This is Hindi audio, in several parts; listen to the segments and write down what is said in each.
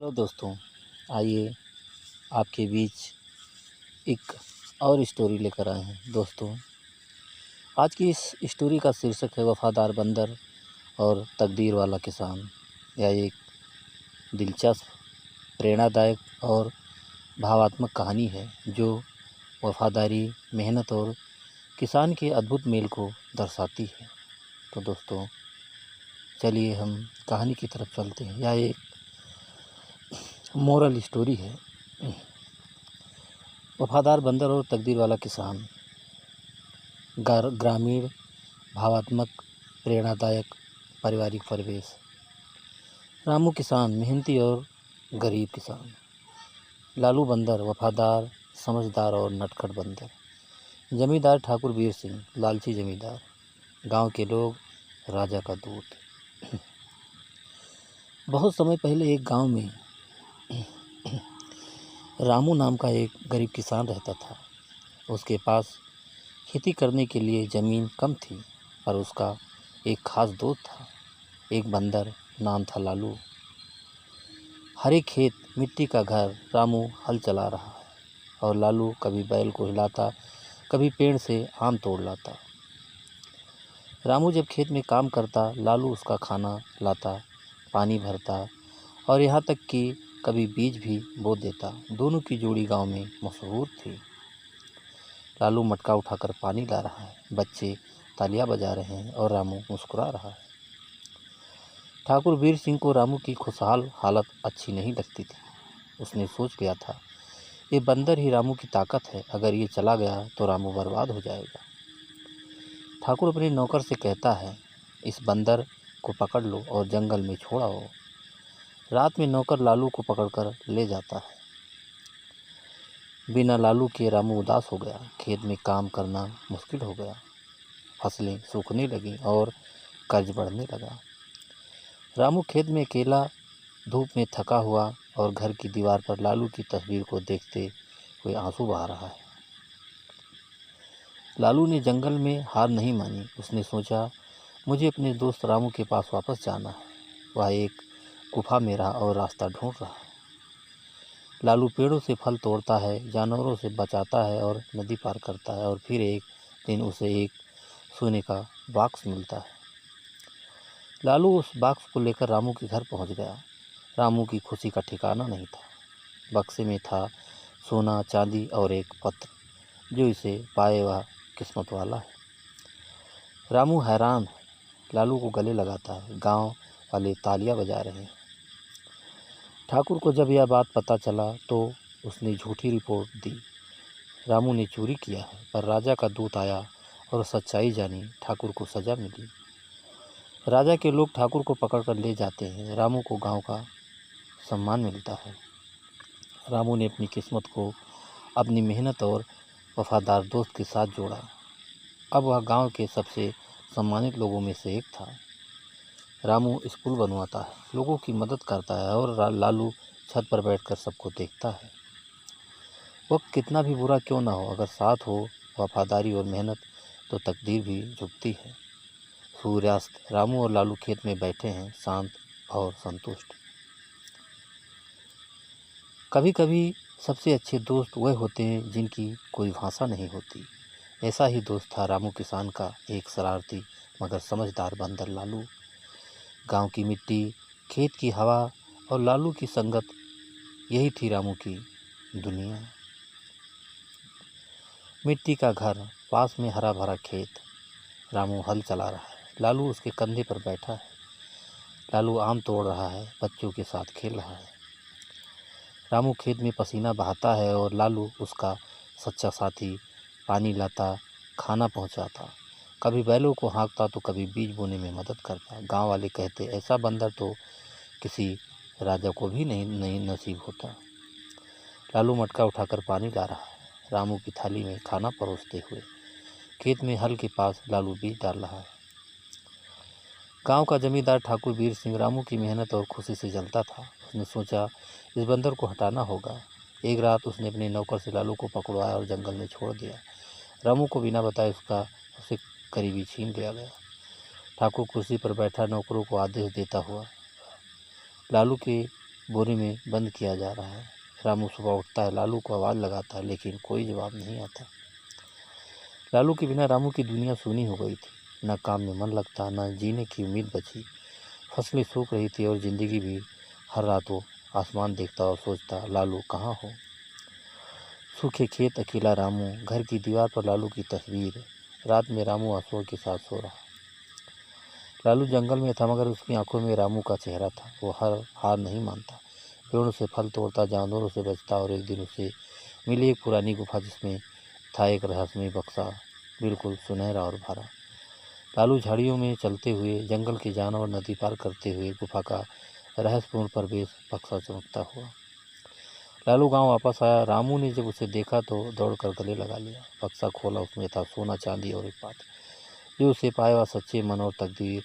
हेलो दोस्तों, आइए आपके बीच एक और स्टोरी लेकर आए हैं। दोस्तों, आज की इस स्टोरी का शीर्षक है वफ़ादार बंदर और तकदीर वाला किसान। यह एक दिलचस्प, प्रेरणादायक और भावात्मक कहानी है जो वफ़ादारी, मेहनत और किसान के अद्भुत मेल को दर्शाती है। तो दोस्तों, चलिए हम कहानी की तरफ चलते हैं। यह एक मोरल स्टोरी है। वफ़ादार बंदर और तकदीर वाला किसान। ग्रामीण, भावात्मक, प्रेरणादायक पारिवारिक परिवेश। रामू किसान मेहनती और गरीब किसान। लालू बंदर वफ़ादार, समझदार और नटखट बंदर। जमींदार ठाकुर वीर सिंह लालची जमींदार। गांव के लोग राजा का दूत। बहुत समय पहले एक गांव में रामू नाम का एक गरीब किसान रहता था। उसके पास खेती करने के लिए ज़मीन कम थी, पर उसका एक ख़ास दोस्त था, एक बंदर, नाम था लालू। हरे खेत, मिट्टी का घर। रामू हल चला रहा है और लालू कभी बैल को हिलाता, कभी पेड़ से आम तोड़ लाता। रामू जब खेत में काम करता, लालू उसका खाना लाता, पानी भरता और यहाँ तक कि कभी बीज भी बो देता। दोनों की जोड़ी गांव में मशहूर थी। लालू मटका उठाकर पानी ला रहा है, बच्चे तालियां बजा रहे हैं और रामू मुस्कुरा रहा है। ठाकुर वीर सिंह को रामू की खुशहाल हालत अच्छी नहीं लगती थी। उसने सोच लिया था, ये बंदर ही रामू की ताकत है। अगर ये चला गया तो रामू बर्बाद हो जाएगा। ठाकुर अपने नौकर से कहता है, इस बंदर को पकड़ लो और जंगल में छोड़ आओ। रात में नौकर लालू को पकड़कर ले जाता है। बिना लालू के रामू उदास हो गया। खेत में काम करना मुश्किल हो गया। फसलें सूखने लगीं और कर्ज बढ़ने लगा। रामू खेत में अकेला, धूप में थका हुआ और घर की दीवार पर लालू की तस्वीर को देखते हुए आंसू बहा रहा है। लालू ने जंगल में हार नहीं मानी। उसने सोचा, मुझे अपने दोस्त रामू के पास वापस जाना है। वह एक गुफा में रहा और रास्ता ढूंढ रहा है। लालू पेड़ों से फल तोड़ता है, जानवरों से बचाता है और नदी पार करता है और फिर एक दिन उसे एक सोने का बॉक्स मिलता है। लालू उस बॉक्स को लेकर रामू के घर पहुंच गया। रामू की खुशी का ठिकाना नहीं था। बक्से में था सोना, चांदी और एक पत्र, जो इसे पाए वह किस्मत वाला है। रामू हैरान है, लालू को गले लगाता है। गांव वाले तालियां बजा रहे हैं। ठाकुर को जब यह बात पता चला तो उसने झूठी रिपोर्ट दी। रामू ने चोरी किया है, पर राजा का दूत आया और सच्चाई जानी। ठाकुर को सज़ा मिली। राजा के लोग ठाकुर को पकड़कर ले जाते हैं। रामू को गांव का सम्मान मिलता है। रामू ने अपनी किस्मत को अपनी मेहनत और वफादार दोस्त के साथ जोड़ा। अब वह गांव के सबसे सम्मानित लोगों में से एक था। रामू स्कूल बनवाता है, लोगों की मदद करता है और लालू छत पर बैठकर सबको देखता है। वक्त कितना भी बुरा क्यों ना हो, अगर साथ हो वफादारी और मेहनत, तो तकदीर भी झुकती है। सूर्यास्त। रामू और लालू खेत में बैठे हैं, शांत और संतुष्ट। कभी कभी सबसे अच्छे दोस्त वह होते हैं जिनकी कोई भाषा नहीं होती। ऐसा ही दोस्त था रामू किसान का, एक शरारती मगर समझदार बंदर लालू। गांव की मिट्टी, खेत की हवा और लालू की संगत, यही थी रामू की दुनिया। मिट्टी का घर, पास में हरा भरा खेत। रामू हल चला रहा है, लालू उसके कंधे पर बैठा है। लालू आम तोड़ रहा है, बच्चों के साथ खेल रहा है। रामू खेत में पसीना बहाता है और लालू उसका सच्चा साथी। पानी लाता, खाना पहुंचाता, कभी बैलों को हाँकता तो कभी बीज बोने में मदद करता। गांव वाले कहते, ऐसा बंदर तो किसी राजा को भी नहीं नसीब होता। लालू मटका उठाकर पानी ला रहा है, रामू की थाली में खाना परोसते हुए। खेत में हल के पास लालू बीज डाल रहा है। गांव का जमींदार ठाकुर वीर सिंह रामू की मेहनत और खुशी से जलता था। उसने सोचा, इस बंदर को हटाना होगा। एक रात उसने अपने नौकर से लालू को पकड़वाया और जंगल में छोड़ दिया। रामू को बिना बताए उसका सबसे करीबी छीन लिया गया। ठाकुर कुर्सी पर बैठा नौकरों को आदेश देता हुआ लालू के बोरे में बंद किया जा रहा है। रामू सुबह उठता है, लालू को आवाज़ लगाता है, लेकिन कोई जवाब नहीं आता। लालू के बिना रामू की दुनिया सूनी हो गई थी। न काम में मन लगता, न जीने की उम्मीद बची। फसलें सूख रही थी और ज़िंदगी भी। हर रात वो आसमान देखता और सोचता, लालू कहाँ हो। सूखे खेत, अकेला रामू, घर की दीवार पर लालू की तस्वीर। रात में रामू आंसुओं के साथ सो रहा। लालू जंगल में था, मगर उसकी आंखों में रामू का चेहरा था। वो हार नहीं मानता। पेड़ों से फल तोड़ता, जानवरों से बचता, और एक दिन उसे मिली एक पुरानी गुफा, जिसमें था एक रहस्यमय बक्सा, बिल्कुल सुनहरा और भरा। लालू झाड़ियों में चलते हुए, जंगल के जानवर नदी पार करते हुए, गुफा का रहस्यपूर्ण प्रवेश बक्सा चमकता हुआ। लालू गांव वापस आया। रामू ने जब उसे देखा तो दौड़कर गले लगा लिया। बक्सा खोला, उसमें था सोना, चांदी और एक पात्र। जो उसे पाए वह सच्चे मन और तकदीर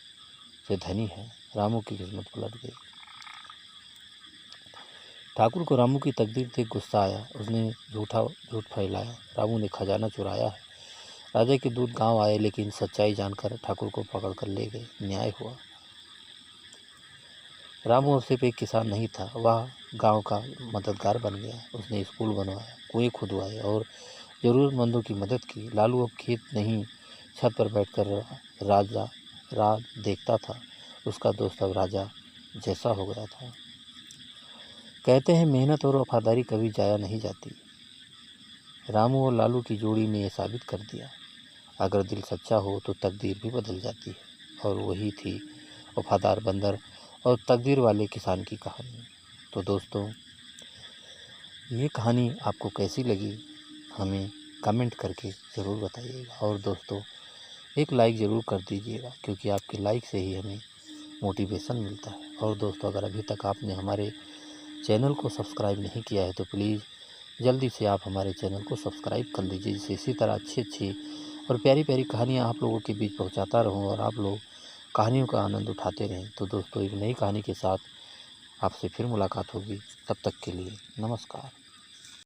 से धनी है। रामू की किस्मत पलट गई। ठाकुर को रामू की तकदीर देख गुस्सा आया। उसने झूठ फैलाया। रामू ने खजाना चुराया है। राजा के दूत गांव आए, लेकिन सच्चाई जानकर ठाकुर को पकड़कर ले गए। न्याय हुआ। रामू अब सिर्फ एक किसान नहीं था, वह गांव का मददगार बन गया। उसने स्कूल बनवाया, कुएं खुदवाए और ज़रूरतमंदों की मदद की। लालू अब खेत नहीं, छत पर बैठकर राज देखता था। उसका दोस्त अब राजा जैसा हो गया था। कहते हैं, मेहनत और वफादारी कभी जाया नहीं जाती। रामू और लालू की जोड़ी ने यह साबित कर दिया, अगर दिल सच्चा हो तो तकदीर भी बदल जाती है। और वही थी वफादार बंदर और तकदीर वाले किसान की कहानी। तो दोस्तों, ये कहानी आपको कैसी लगी हमें कमेंट करके ज़रूर बताइएगा। और दोस्तों, एक लाइक ज़रूर कर दीजिएगा, क्योंकि आपके लाइक से ही हमें मोटिवेशन मिलता है। और दोस्तों, अगर अभी तक आपने हमारे चैनल को सब्सक्राइब नहीं किया है तो प्लीज़ जल्दी से आप हमारे चैनल को सब्सक्राइब कर लीजिए, जिससे इसी तरह अच्छी और प्यारी कहानियाँ आप लोगों के बीच पहुँचाता रहूँ और आप लोग कहानियों का आनंद उठाते रहें। तो दोस्तों, एक नई कहानी के साथ आपसे फिर मुलाकात होगी। तब तक के लिए नमस्कार।